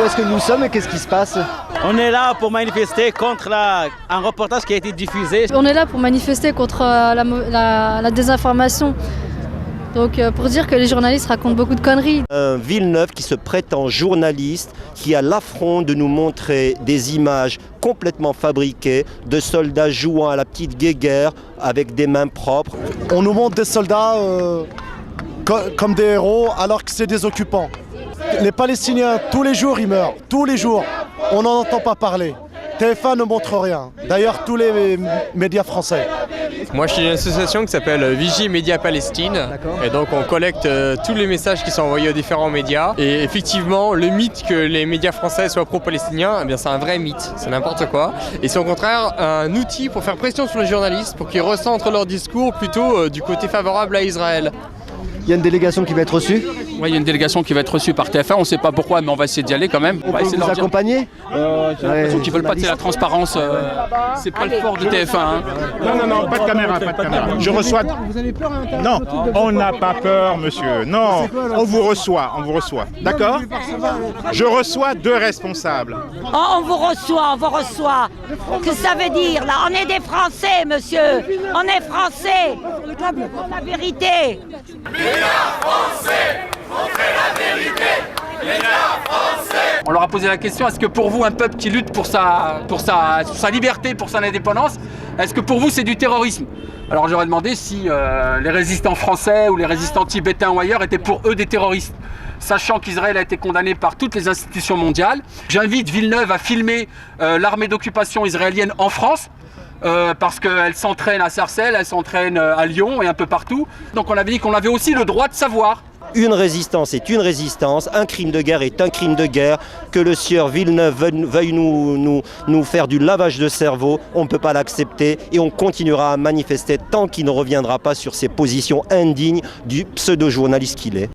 est-ce que nous sommes et qu'est-ce qui se passe? On est là pour manifester contre un reportage qui a été diffusé. On est là pour manifester contre la désinformation. Donc pour dire que les journalistes racontent beaucoup de conneries. Villeneuve qui se prétend journaliste, qui a l'affront de nous montrer des images complètement fabriquées de soldats jouant à la petite guéguerre avec des mains propres. On nous montre des soldats comme des héros alors que c'est des occupants. Les Palestiniens, tous les jours, ils meurent. Tous les jours. On n'en entend pas parler. TF1 ne montre rien. D'ailleurs, tous les médias français. Moi, je suis d'une association qui s'appelle Vigie Média Palestine. Et donc, on collecte tous les messages qui sont envoyés aux différents médias. Et effectivement, le mythe que les médias français soient pro-palestiniens, eh bien, c'est un vrai mythe. C'est n'importe quoi. Et c'est au contraire un outil pour faire pression sur les journalistes pour qu'ils recentrent leur discours plutôt du côté favorable à Israël. Il y a une délégation qui va être reçue? Oui, il y a une délégation qui va être reçue par TF1, on ne sait pas pourquoi, mais on va essayer d'y aller quand même. On peut vous accompagner? J'ai l'impression qu'ils ne veulent pas de la transparence, c'est pas le fort de TF1. Hein. Non, pas de caméra, pas de caméra. Je reçois... Vous avez peur? Non, on n'a pas peur, monsieur. Non, on vous reçoit. D'accord? Je reçois 2 responsables. Oh, on vous reçoit. Qu'est-ce que ça veut dire, là? On est des Français, monsieur. On est Français. Pour la vérité. On leur a posé la question, est-ce que pour vous, un peuple qui lutte pour sa liberté, pour son indépendance, est-ce que pour vous c'est du terrorisme? Alors j'aurais demandé si les résistants français ou les résistants tibétains ou ailleurs étaient pour eux des terroristes, sachant qu'Israël a été condamné par toutes les institutions mondiales. J'invite Villeneuve à filmer l'armée d'occupation israélienne en France, parce qu'elle s'entraîne à Sarcelles, elle s'entraîne à Lyon et un peu partout. Donc on avait dit qu'on avait aussi le droit de savoir. Une résistance est une résistance, un crime de guerre est un crime de guerre. Que le sieur Villeneuve veuille nous faire du lavage de cerveau, on ne peut pas l'accepter et on continuera à manifester tant qu'il ne reviendra pas sur ses positions indignes du pseudo-journaliste qu'il est.